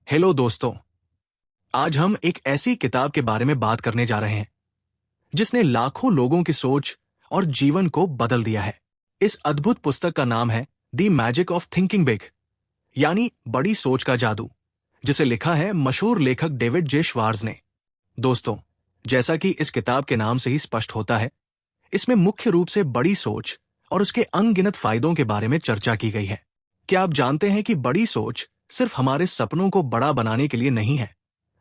Hello दोस्तों। आज हम एक ऐसी किताब के बारे में बात करने जा रहे हैं जिसने लाखों लोगों की सोच और जीवन को बदल दिया है। इस अद्भुत पुस्तक का नाम है the magic of thinking big, यानी बड़ी सोच का जादू, जिसे लिखा है मशहूर लेखक डेविड जे श्वार्ज़ ने। दोस्तों, जैसा कि इस किताब के नाम से ही स्पष्ट होता है, इसमें मुख्य रूप से बड़ी सोच और उसके अनगिनत फायदों के बारे में चर्चा की गई है। क्या आप जानते हैं कि बड़ी सोच सिर्फ हमारे सपनों को बड़ा बनाने के लिए नहीं है,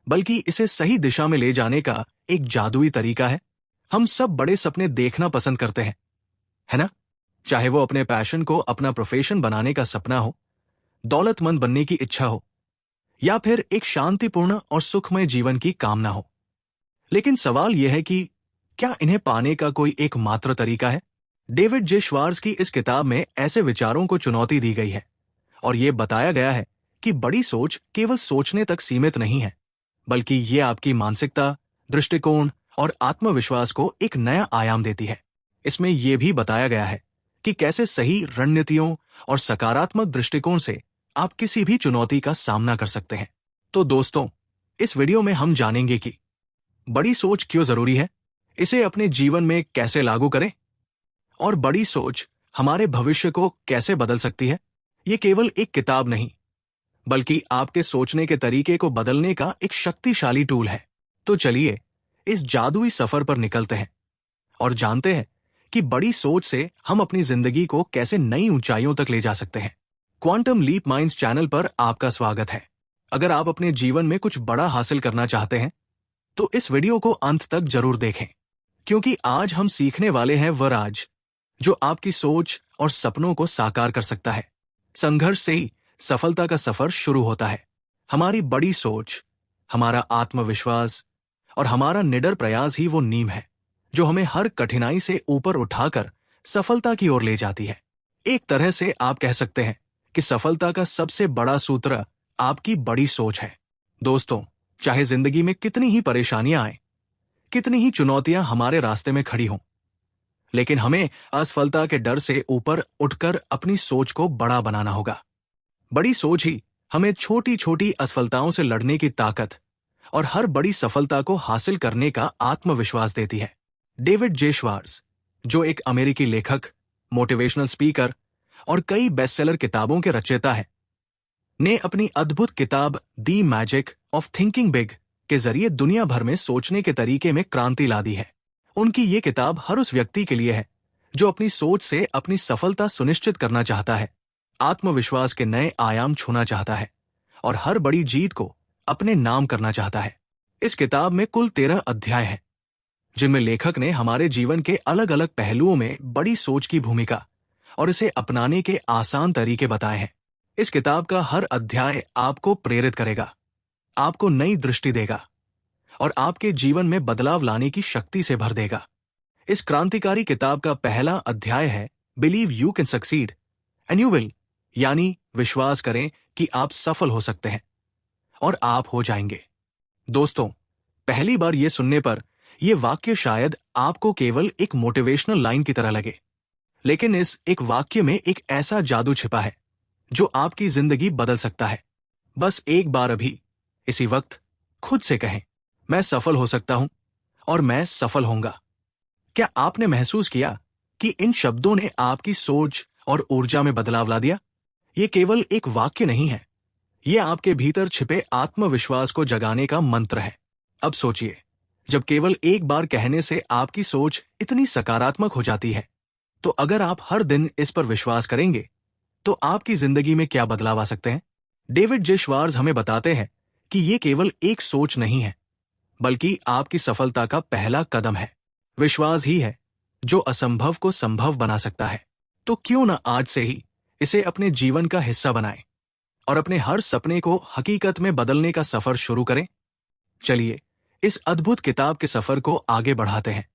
बल्कि इसे सही दिशा में ले जाने का एक जादुई तरीका है। हम सब बड़े सपने देखना पसंद करते हैं, है ना? चाहे वो अपने पैशन को अपना प्रोफेशन बनाने का सपना हो, दौलतमंद बनने की इच्छा हो, या फिर एक शांतिपूर्ण और सुखमय जीवन की कामना हो। लेकिन सवाल यह है कि क्या इन्हें पाने का कोई एक मात्र तरीका है? डेविड जे श्वार्ज़ की इस किताब में ऐसे विचारों को चुनौती दी गई है और यह बताया गया है कि बड़ी सोच केवल सोचने तक सीमित नहीं है, बल्कि ये आपकी मानसिकता, दृष्टिकोण और आत्मविश्वास को एक नया आयाम देती है। इसमें यह भी बताया गया है कि कैसे सही रणनीतियों और सकारात्मक दृष्टिकोण से आप किसी भी चुनौती का सामना कर सकते हैं। तो दोस्तों, इस वीडियो में हम जानेंगे कि बड़ी सोच क्यों जरूरी है, इसे अपने जीवन में कैसे लागू करें, और बड़ी सोच हमारे भविष्य को कैसे बदल सकती है। ये केवल एक किताब नहीं, बल्कि आपके सोचने के तरीके को बदलने का एक शक्तिशाली टूल है। तो चलिए इस जादुई सफर पर निकलते हैं और जानते हैं कि बड़ी सोच से हम अपनी जिंदगी को कैसे नई ऊंचाइयों तक ले जा सकते हैं। क्वांटम लीप माइंड्स चैनल पर आपका स्वागत है। अगर आप अपने जीवन में कुछ बड़ा हासिल करना चाहते हैं, तो इस वीडियो को अंत तक जरूर देखें, क्योंकि आज हम सीखने वाले हैं वह राज जो आपकी सोच और सपनों को साकार कर सकता है। संघर्ष से ही सफलता का सफर शुरू होता है। हमारी बड़ी सोच, हमारा आत्मविश्वास और हमारा निडर प्रयास ही वो नींव है जो हमें हर कठिनाई से ऊपर उठाकर सफलता की ओर ले जाती है। एक तरह से आप कह सकते हैं कि सफलता का सबसे बड़ा सूत्र आपकी बड़ी सोच है। दोस्तों, चाहे जिंदगी में कितनी ही परेशानियां आए, कितनी ही चुनौतियां हमारे रास्ते में खड़ी हों, लेकिन हमें असफलता के डर से ऊपर उठकर अपनी सोच को बड़ा बनाना होगा। बड़ी सोच ही हमें छोटी छोटी असफलताओं से लड़ने की ताकत और हर बड़ी सफलता को हासिल करने का आत्मविश्वास देती है। डेविड जे श्वार्ज़, जो एक अमेरिकी लेखक, मोटिवेशनल स्पीकर और कई बेस्टसेलर किताबों के रचयिता हैं, ने अपनी अद्भुत किताब the magic of thinking big के जरिए दुनिया भर में सोचने के तरीके में क्रांति ला दी है। उनकी ये किताब हर उस व्यक्ति के लिए है जो अपनी सोच से अपनी सफलता सुनिश्चित करना चाहता है, आत्मविश्वास के नए आयाम छूना चाहता है और हर बड़ी जीत को अपने नाम करना चाहता है। इस किताब में कुल 13 अध्याय हैं, जिनमें लेखक ने हमारे जीवन के अलग अलग पहलुओं में बड़ी सोच की भूमिका और इसे अपनाने के आसान तरीके बताए हैं। इस किताब का हर अध्याय आपको प्रेरित करेगा, आपको नई दृष्टि देगा और आपके जीवन में बदलाव लाने की शक्ति से भर देगा। इस क्रांतिकारी किताब का पहला अध्याय है believe you can succeed and you will, यानी विश्वास करें कि आप सफल हो सकते हैं और आप हो जाएंगे। दोस्तों, पहली बार यह सुनने पर यह वाक्य शायद आपको केवल एक मोटिवेशनल लाइन की तरह लगे, लेकिन इस एक वाक्य में एक ऐसा जादू छिपा है जो आपकी जिंदगी बदल सकता है। बस एक बार अभी, इसी वक्त खुद से कहें, मैं सफल हो सकता हूं और मैं सफल होऊंगा। क्या आपने महसूस किया कि इन शब्दों ने आपकी सोच और ऊर्जा में बदलाव ला दिया? ये केवल एक वाक्य नहीं है, ये आपके भीतर छिपे आत्मविश्वास को जगाने का मंत्र है। अब सोचिए, जब केवल एक बार कहने से आपकी सोच इतनी सकारात्मक हो जाती है, तो अगर आप हर दिन इस पर विश्वास करेंगे, तो आपकी जिंदगी में क्या बदलाव आ सकते हैं? डेविड जे श्वार्ज़ हमें बताते हैं कि ये केवल एक सोच नहीं है, बल्कि आपकी सफलता का पहला कदम है। विश्वास ही है जो असंभव को संभव बना सकता है। तो क्यों ना आज से ही इसे अपने जीवन का हिस्सा बनाएं और अपने हर सपने को हकीकत में बदलने का सफर शुरू करें। चलिए इस अद्भुत किताब के सफर को आगे बढ़ाते हैं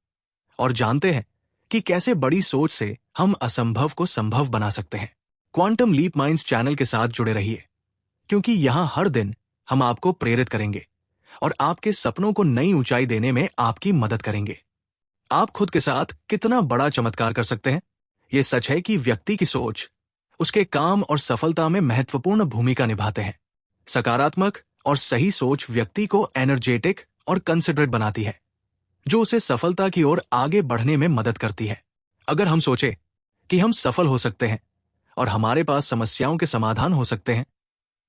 और जानते हैं कि कैसे बड़ी सोच से हम असंभव को संभव बना सकते हैं। क्वांटम लीप माइंड्स चैनल के साथ जुड़े रहिए, क्योंकि यहां हर दिन हम आपको प्रेरित करेंगे और आपके सपनों को नई ऊंचाई देने में आपकी मदद करेंगे। आप खुद के साथ कितना बड़ा चमत्कार कर सकते हैं, यह सच है कि व्यक्ति की सोच उसके काम और सफलता में महत्वपूर्ण भूमिका निभाते हैं। सकारात्मक और सही सोच व्यक्ति को एनर्जेटिक और कंसिडरेट बनाती है, जो उसे सफलता की ओर आगे बढ़ने में मदद करती है। अगर हम सोचे कि हम सफल हो सकते हैं और हमारे पास समस्याओं के समाधान हो सकते हैं,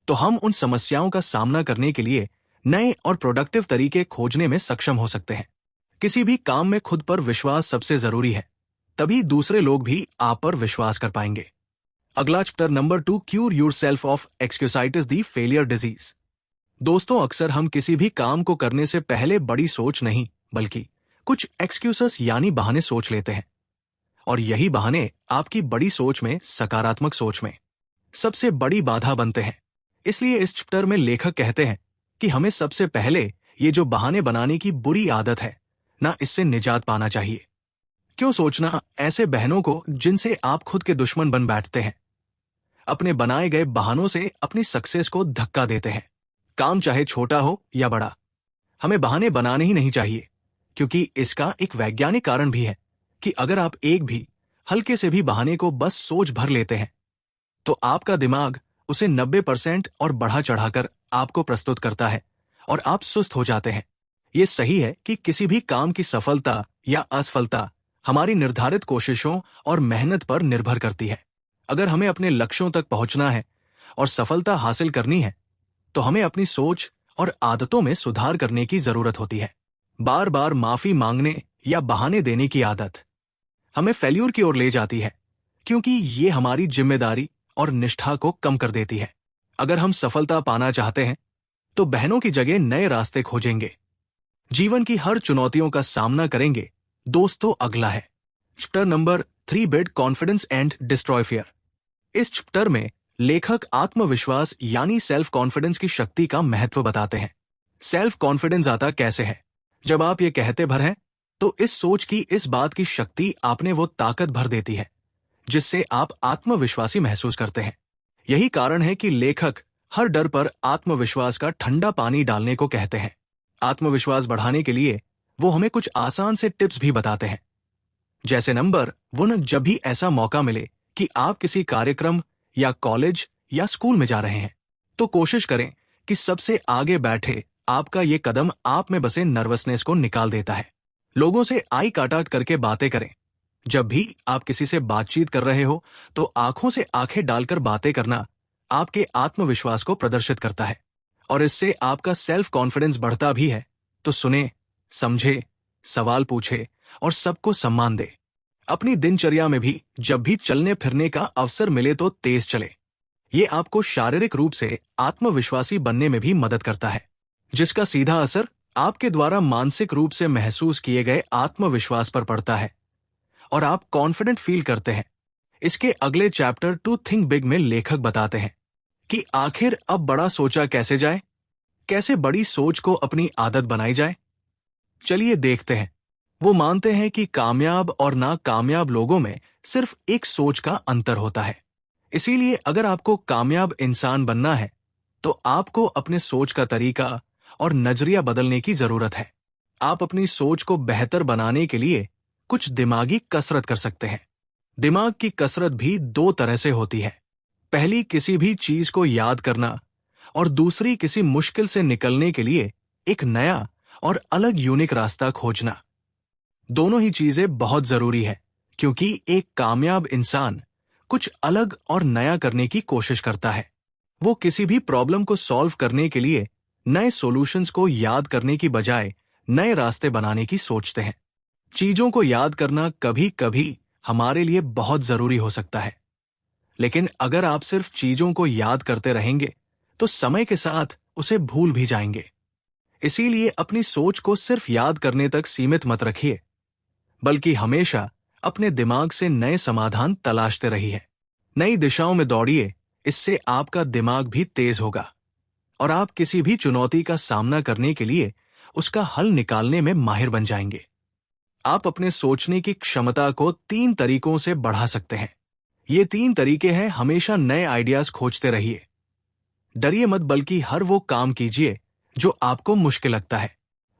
तो हम उन समस्याओं का सामना करने के लिए नए और प्रोडक्टिव तरीके खोजने में सक्षम हो सकते हैं। किसी भी काम में खुद पर विश्वास सबसे जरूरी है, तभी दूसरे लोग भी आप पर विश्वास कर पाएंगे। अगला chapter number 2, cure yourself of excusitis the failure disease. दोस्तों, अक्सर हम किसी भी काम को करने से पहले बड़ी सोच नहीं बल्कि कुछ एक्सक्यूसेस यानी बहाने सोच लेते हैं, और यही बहाने आपकी बड़ी सोच में, सकारात्मक सोच में सबसे बड़ी बाधा बनते हैं। इसलिए इस चैप्टर में लेखक कहते हैं कि हमें सबसे पहले ये जो बहाने बनाने की बुरी आदत है ना, इससे निजात पाना चाहिए। क्यों सोचना ऐसे बहनों को जिनसे आप खुद के दुश्मन बन बैठते हैं, अपने बनाए गए बहानों से अपनी सक्सेस को धक्का देते हैं। काम चाहे छोटा हो या बड़ा, हमें बहाने बनाने ही नहीं चाहिए, क्योंकि इसका एक वैज्ञानिक कारण भी है कि अगर आप एक भी हल्के से भी बहाने को बस सोच भर लेते हैं, तो आपका दिमाग उसे 90% और बढ़ा चढ़ाकर आपको प्रस्तुत करता है और आप सुस्त हो जाते हैं। यह सही है कि किसी भी काम की सफलता या असफलता हमारी निर्धारित कोशिशों और मेहनत पर निर्भर करती है। अगर हमें अपने लक्ष्यों तक पहुंचना है और सफलता हासिल करनी है, तो हमें अपनी सोच और आदतों में सुधार करने की जरूरत होती है। बार बार माफी मांगने या बहाने देने की आदत हमें फेल्यूर की ओर ले जाती है, क्योंकि ये हमारी जिम्मेदारी और निष्ठा को कम कर देती है। अगर हम सफलता पाना चाहते हैं, तो बहनों की जगह नए रास्ते खोजेंगे, जीवन की हर चुनौतियों का सामना करेंगे। दोस्तों, अगला है chapter number 3, build confidence and destroy fear. इस चैप्टर में लेखक आत्मविश्वास यानी सेल्फ कॉन्फिडेंस की शक्ति का महत्व बताते हैं। सेल्फ कॉन्फिडेंस आता कैसे है? जब आप ये कहते भर हैं, तो इस सोच की, इस बात की शक्ति आपने वो ताकत भर देती है जिससे आप आत्मविश्वासी महसूस करते हैं। यही कारण है कि लेखक हर डर पर आत्मविश्वास का ठंडा पानी डालने को कहते हैं। आत्मविश्वास बढ़ाने के लिए वो हमें कुछ आसान से टिप्स भी बताते हैं। जैसे नंबर 1, जब भी ऐसा मौका मिले कि आप किसी कार्यक्रम या कॉलेज या स्कूल में जा रहे हैं, तो कोशिश करें कि सबसे आगे बैठे आपका ये कदम आप में बसे नर्वसनेस को निकाल देता है। लोगों से आई कांटेक्ट करके बातें करें। जब भी आप किसी से बातचीत कर रहे हो, तो आंखों से आंखें डालकर बातें करना आपके आत्मविश्वास को प्रदर्शित करता है और इससे आपका सेल्फ कॉन्फिडेंस बढ़ता भी है। तो सुने, समझे, सवाल पूछे और सबको सम्मान दे। अपनी दिनचर्या में भी जब भी चलने फिरने का अवसर मिले तो तेज चले। ये आपको शारीरिक रूप से आत्मविश्वासी बनने में भी मदद करता है, जिसका सीधा असर आपके द्वारा मानसिक रूप से महसूस किए गए आत्मविश्वास पर पड़ता है और आप कॉन्फिडेंट फील करते हैं। इसके अगले चैप्टर 2, थिंक बिग में लेखक बताते हैं कि आखिर अब बड़ा सोचा कैसे जाए, कैसे बड़ी सोच को अपनी आदत बनाई जाए। चलिए देखते हैं। वो मानते हैं कि कामयाब और नाकामयाब लोगों में सिर्फ एक सोच का अंतर होता है। इसीलिए अगर आपको कामयाब इंसान बनना है, तो आपको अपने सोच का तरीका और नजरिया बदलने की जरूरत है। आप अपनी सोच को बेहतर बनाने के लिए कुछ दिमागी कसरत कर सकते हैं। दिमाग की कसरत भी 2 तरह से होती है। पहली, किसी भी चीज को याद करना, और दूसरी, किसी मुश्किल से निकलने के लिए एक नया और अलग यूनिक रास्ता खोजना। दोनों ही चीजें बहुत जरूरी है, क्योंकि एक कामयाब इंसान कुछ अलग और नया करने की कोशिश करता है। वो किसी भी प्रॉब्लम को सॉल्व करने के लिए नए सॉल्यूशंस को याद करने की बजाय नए रास्ते बनाने की सोचते हैं। चीजों को याद करना कभी कभी हमारे लिए बहुत जरूरी हो सकता है, लेकिन अगर आप सिर्फ चीजों को याद करते रहेंगे, तो समय के साथ उसे भूल भी जाएंगे। इसीलिए अपनी सोच को सिर्फ याद करने तक सीमित मत रखिए, बल्कि हमेशा अपने दिमाग से नए समाधान तलाशते रहिए। नई दिशाओं में दौड़िए, इससे आपका दिमाग भी तेज होगा और आप किसी भी चुनौती का सामना करने के लिए उसका हल निकालने में माहिर बन जाएंगे। आप अपने सोचने की क्षमता को 3 तरीकों से बढ़ा सकते हैं। ये 3 तरीके हैं, हमेशा नए आइडियाज खोजते रहिए। डरिए मत, बल्कि हर वो काम कीजिए जो आपको मुश्किल लगता है।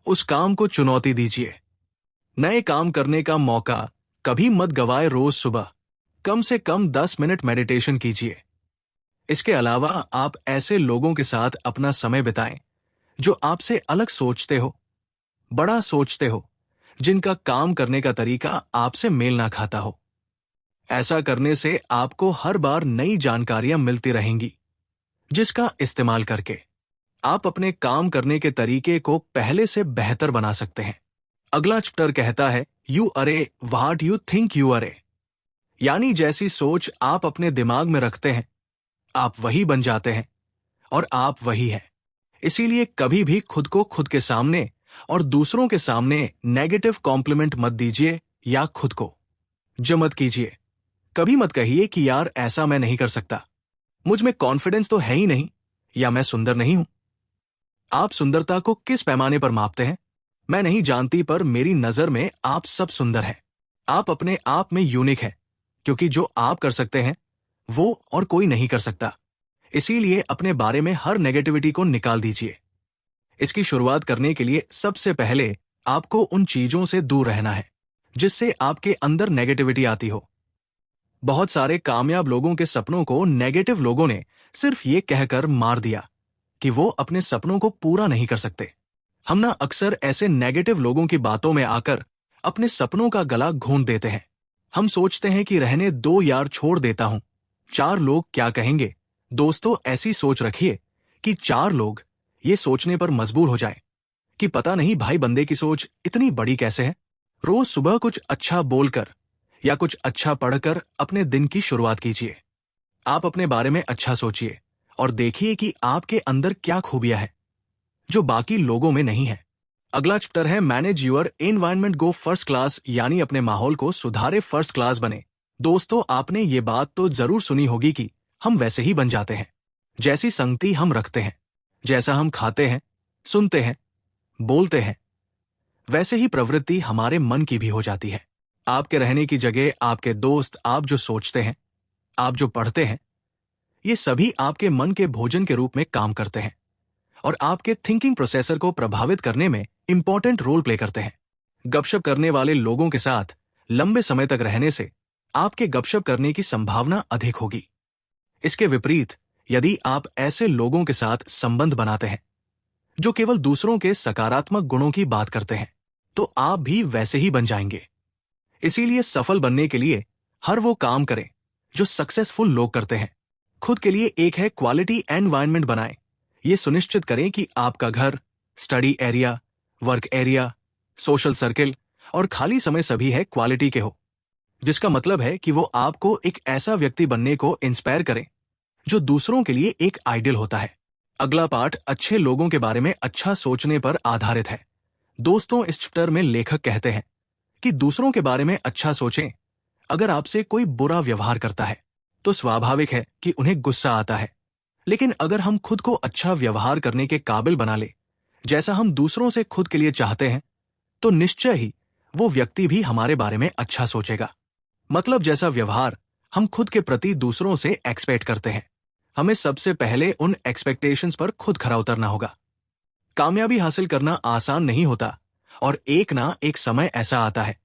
उस काम को चुनौती दीजिए। नए काम करने का मौका कभी मत गवाए। रोज सुबह कम से कम 10 मिनट मेडिटेशन कीजिए। इसके अलावा आप ऐसे लोगों के साथ अपना समय बिताएं जो आपसे अलग सोचते हो, बड़ा सोचते हो, जिनका काम करने का तरीका आपसे मेल ना खाता हो। ऐसा करने से आपको हर बार नई जानकारियां मिलती रहेंगी, जिसका इस्तेमाल करके आप अपने काम करने के तरीके को पहले से बेहतर बना सकते हैं। अगला चैप्टर कहता है यू अरे व्हाट यू थिंक यू अरे, यानी जैसी सोच आप अपने दिमाग में रखते हैं आप वही बन जाते हैं और आप वही हैं। इसीलिए कभी भी खुद को खुद के सामने और दूसरों के सामने नेगेटिव कॉम्प्लीमेंट मत दीजिए या खुद को जज मत कीजिए। कभी मत कहिए कि यार ऐसा मैं नहीं कर सकता, मुझ में कॉन्फिडेंस तो है ही नहीं, या मैं सुंदर नहीं हूं। आप सुंदरता को किस पैमाने पर मापते हैं मैं नहीं जानती, पर मेरी नजर में आप सब सुंदर हैं। आप अपने आप में यूनिक हैं, क्योंकि जो आप कर सकते हैं वो और कोई नहीं कर सकता। इसीलिए अपने बारे में हर नेगेटिविटी को निकाल दीजिए। इसकी शुरुआत करने के लिए सबसे पहले आपको उन चीजों से दूर रहना है जिससे आपके अंदर नेगेटिविटी आती हो। बहुत सारे कामयाब लोगों के सपनों को नेगेटिव लोगों ने सिर्फ ये कहकर मार दिया कि वो अपने सपनों को पूरा नहीं कर सकते। हम ना अक्सर ऐसे नेगेटिव लोगों की बातों में आकर अपने सपनों का गला घोंट देते हैं। हम सोचते हैं कि रहने दो यार, छोड़ देता हूं, 4 लोग क्या कहेंगे। दोस्तों, ऐसी सोच रखिए कि 4 लोग ये सोचने पर मजबूर हो जाए कि पता नहीं भाई बंदे की सोच इतनी बड़ी कैसे है। रोज सुबह कुछ अच्छा बोलकर या कुछ अच्छा पढ़कर अपने दिन की शुरुआत कीजिए। आप अपने बारे में अच्छा सोचिए और देखिए कि आपके अंदर क्या खूबियां हैं जो बाकी लोगों में नहीं है। अगला चैप्टर है manage your environment go first class, यानी अपने माहौल को सुधारे, फर्स्ट क्लास बने। दोस्तों, आपने ये बात तो जरूर सुनी होगी कि हम वैसे ही बन जाते हैं जैसी संगति हम रखते हैं, जैसा हम खाते हैं, सुनते हैं, बोलते हैं, वैसे ही प्रवृत्ति हमारे मन की भी हो जाती है। आपके रहने की जगह, आपके दोस्त, आप जो सोचते हैं, आप जो पढ़ते हैं, ये सभी आपके मन के भोजन के रूप में काम करते हैं और आपके थिंकिंग प्रोसेसर को प्रभावित करने में इंपॉर्टेंट रोल प्ले करते हैं। गपशप करने वाले लोगों के साथ लंबे समय तक रहने से आपके गपशप करने की संभावना अधिक होगी। इसके विपरीत, यदि आप ऐसे लोगों के साथ संबंध बनाते हैं जो केवल दूसरों के सकारात्मक गुणों की बात करते हैं, तो आप भी वैसे ही बन जाएंगे। इसीलिए सफल बनने के लिए हर वो काम करें जो सक्सेसफुल लोग करते हैं। खुद के लिए एक है क्वालिटी एनवायरनमेंट बनाएं। ये सुनिश्चित करें कि आपका घर, study area, work area, social circle और खाली समय सभी है क्वालिटी के हो, जिसका मतलब है कि वो आपको एक ऐसा व्यक्ति बनने को इंस्पायर करें जो दूसरों के लिए एक आइडियल होता है। अगला पार्ट अच्छे लोगों के बारे में अच्छा सोचने पर आधारित है। दोस्तों, इस चैप्टर में लेखक कहते हैं कि दूसरों के बारे में अच्छा सोचें। अगर आपसे कोई बुरा व्यवहार करता है तो स्वाभाविक है कि उन्हें गुस्सा आता है, लेकिन अगर हम खुद को अच्छा व्यवहार करने के काबिल बना ले, जैसा हम दूसरों से खुद के लिए चाहते हैं, तो निश्चय ही वो व्यक्ति भी हमारे बारे में अच्छा सोचेगा। मतलब जैसा व्यवहार हम खुद के प्रति दूसरों से एक्सपेक्ट करते हैं, हमें सबसे पहले उन एक्सपेक्टेशंस पर खुद खरा उतरना होगा। कामयाबी हासिल करना आसान नहीं होता और एक ना एक समय ऐसा आता है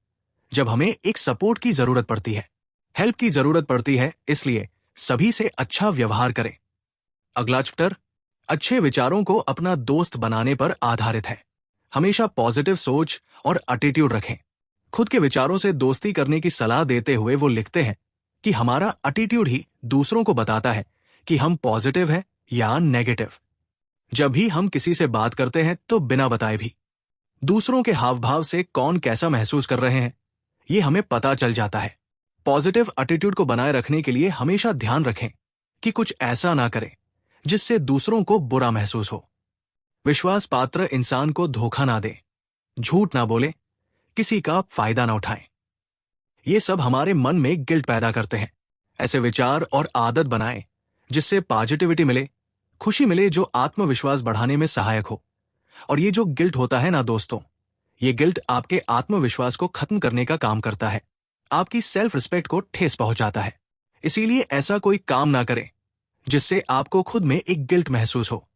जब हमें एक सपोर्ट की जरूरत पड़ती है, हेल्प की जरूरत पड़ती है। इसलिए सभी से अच्छा व्यवहार करें। अगला चैप्टर अच्छे विचारों को अपना दोस्त बनाने पर आधारित है। हमेशा पॉजिटिव सोच और एटीट्यूड रखें। खुद के विचारों से दोस्ती करने की सलाह देते हुए वो लिखते हैं कि हमारा एटीट्यूड ही दूसरों को बताता है कि हम पॉजिटिव हैं या नेगेटिव। जब भी हम किसी से बात करते हैं तो बिना बताए भी दूसरों के हाव भाव से कौन कैसा महसूस कर रहे हैं ये हमें पता चल जाता है। पॉजिटिव एटीट्यूड को बनाए रखने के लिए हमेशा ध्यान रखें कि कुछ ऐसा ना करें जिससे दूसरों को बुरा महसूस हो। विश्वास पात्र इंसान को धोखा ना दें, झूठ ना बोले, किसी का फायदा ना उठाएं। ये सब हमारे मन में गिल्ट पैदा करते हैं। ऐसे विचार और आदत बनाएं जिससे पॉजिटिविटी मिले, खुशी मिले, जो आत्मविश्वास बढ़ाने में सहायक हो। और ये जो गिल्ट होता है ना दोस्तों, ये गिल्ट आपके आत्मविश्वास को खत्म करने का काम करता है, आपकी सेल्फ रिस्पेक्ट को ठेस पहुंचाता है। इसीलिए ऐसा कोई काम ना करें जिससे आपको खुद में एक गिल्ट महसूस हो।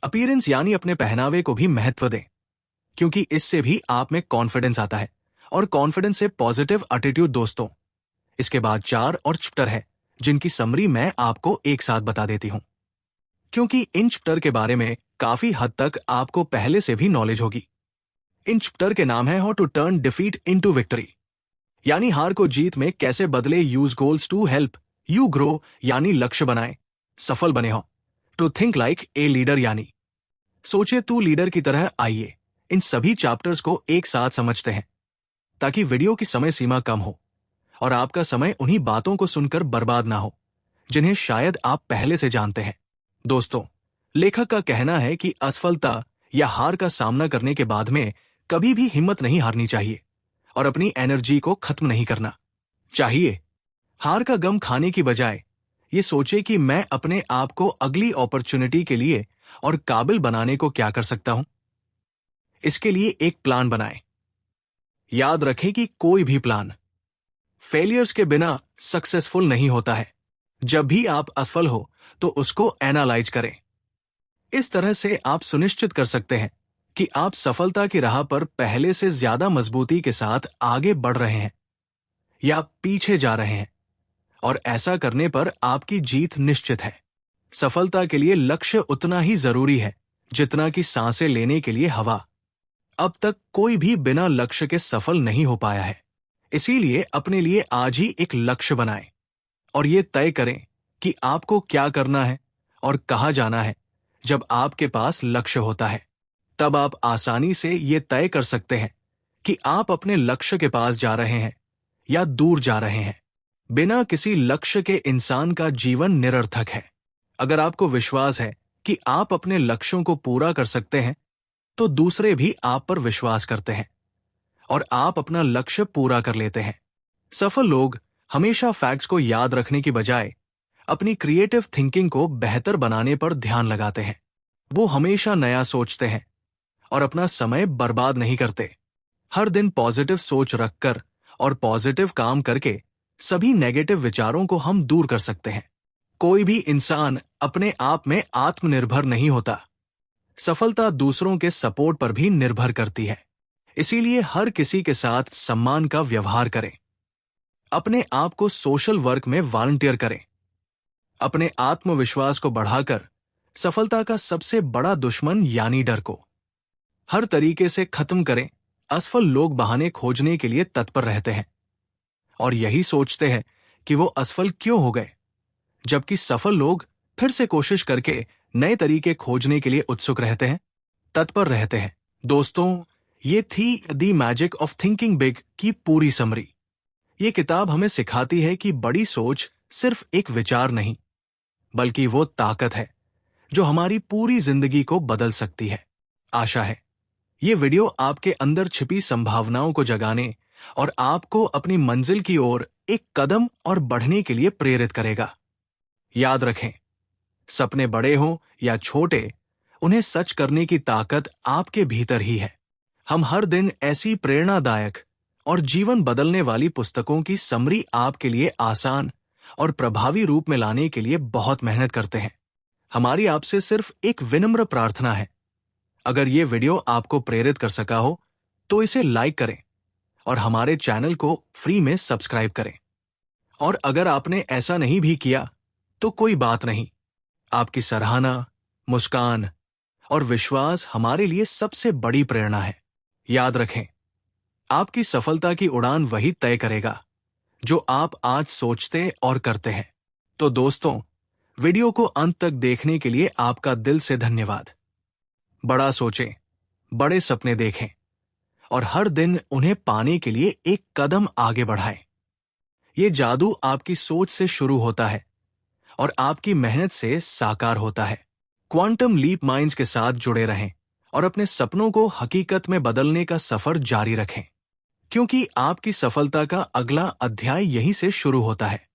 अपीयरेंस यानी अपने पहनावे को भी महत्व दें, क्योंकि इससे भी आप में कॉन्फिडेंस आता है और कॉन्फिडेंस से पॉजिटिव एटीट्यूड। दोस्तों, इसके बाद 4 और चैप्टर है जिनकी समरी मैं आपको एक साथ बता देती हूं, क्योंकि इन चैप्टर के बारे में काफी हद तक आपको पहले से भी नॉलेज होगी। इन चैप्टर के नाम है how to turn defeat into victory, यानी हार को जीत में कैसे बदले। Use goals to help you grow, यानी लक्ष्य बनाए, सफल बने हो। To think like a leader, यानी सोचे तू लीडर की तरह। आइए इन सभी चैप्टर्स को एक साथ समझते हैं, ताकि वीडियो की समय सीमा कम हो और आपका समय उन्हीं बातों को सुनकर बर्बाद ना हो जिन्हें शायद आप पहले से जानते हैं। दोस्तों, लेखक का कहना है कि असफलता या हार का सामना करने के बाद में कभी भी हिम्मत नहीं हारनी चाहिए और अपनी एनर्जी को खत्म नहीं करना चाहिए। हार का गम खाने की बजाय ये सोचे कि मैं अपने आप को अगली अपॉर्चुनिटी के लिए और काबिल बनाने को क्या कर सकता हूं। इसके लिए एक प्लान बनाएं। याद रखें कि कोई भी प्लान फेलियर्स के बिना सक्सेसफुल नहीं होता है। जब भी आप असफल हो तो उसको एनालाइज करें। इस तरह से आप सुनिश्चित कर सकते हैं कि आप सफलता की राह पर पहले से ज्यादा मजबूती के साथ आगे बढ़ रहे हैं या पीछे जा रहे हैं, और ऐसा करने पर आपकी जीत निश्चित है। सफलता के लिए लक्ष्य उतना ही जरूरी है जितना कि सांसें लेने के लिए हवा। अब तक कोई भी बिना लक्ष्य के सफल नहीं हो पाया है। इसीलिए अपने लिए आज ही एक लक्ष्य बनाएं और ये तय करें कि आपको क्या करना है और कहाँ जाना है। जब आपके पास लक्ष्य होता है, तब आप आसानी से ये तय कर सकते हैं कि आप अपने लक्ष्य के पास जा रहे हैं या दूर जा रहे हैं। बिना किसी लक्ष्य के इंसान का जीवन निरर्थक है। अगर आपको विश्वास है कि आप अपने लक्ष्यों को पूरा कर सकते हैं, तो दूसरे भी आप पर विश्वास करते हैं और आप अपना लक्ष्य पूरा कर लेते हैं। सफल लोग हमेशा फैक्ट्स को याद रखने की बजाय अपनी क्रिएटिव थिंकिंग को बेहतर बनाने पर ध्यान लगाते हैं। वो हमेशा नया सोचते हैं और अपना समय बर्बाद नहीं करते। हर दिन पॉजिटिव सोच रखकर और पॉजिटिव काम करके सभी नेगेटिव विचारों को हम दूर कर सकते हैं। कोई भी इंसान अपने आप में आत्मनिर्भर नहीं होता। सफलता दूसरों के सपोर्ट पर भी निर्भर करती है। इसीलिए हर किसी के साथ सम्मान का व्यवहार करें। अपने आप को सोशल वर्क में वॉलंटियर करें। अपने आत्मविश्वास को बढ़ाकर सफलता का सबसे बड़ा दुश्मन यानी डर को हर तरीके से खत्म करें। असफल लोग बहाने खोजने के लिए तत्पर रहते हैं और यही सोचते हैं कि वो असफल क्यों हो गए, जबकि सफल लोग फिर से कोशिश करके नए तरीके खोजने के लिए उत्सुक रहते हैं, तत्पर रहते हैं। दोस्तों, ये थी the magic of thinking big की पूरी समरी। ये किताब हमें सिखाती है कि बड़ी सोच सिर्फ एक विचार नहीं, बल्कि वो ताकत है जो हमारी पूरी जिंदगी को बदल सकती है। आशा है ये वीडियो आपके अंदर छिपी संभावनाओं को जगाने और आपको अपनी मंजिल की ओर एक कदम और बढ़ने के लिए प्रेरित करेगा। याद रखें, सपने बड़े हों या छोटे, उन्हें सच करने की ताकत आपके भीतर ही है। हम हर दिन ऐसी प्रेरणादायक और जीवन बदलने वाली पुस्तकों की समरी आपके लिए आसान और प्रभावी रूप में लाने के लिए बहुत मेहनत करते हैं। हमारी आपसे सिर्फ एक विनम्र प्रार्थना है, अगर ये वीडियो आपको प्रेरित कर सका हो तो इसे लाइक करें और हमारे चैनल को फ्री में सब्सक्राइब करें। और अगर आपने ऐसा नहीं भी किया तो कोई बात नहीं, आपकी सराहना, मुस्कान और विश्वास हमारे लिए सबसे बड़ी प्रेरणा है। याद रखें, आपकी सफलता की उड़ान वही तय करेगा जो आप आज सोचते और करते हैं। तो दोस्तों, वीडियो को अंत तक देखने के लिए आपका दिल से धन्यवाद। बड़ा सोचें, बड़े सपने देखें और हर दिन उन्हें पाने के लिए एक कदम आगे बढ़ाएं। ये जादू आपकी सोच से शुरू होता है और आपकी मेहनत से साकार होता है। क्वांटम लीप माइंड्स के साथ जुड़े रहें और अपने सपनों को हकीकत में बदलने का सफर जारी रखें, क्योंकि आपकी सफलता का अगला अध्याय यहीं से शुरू होता है।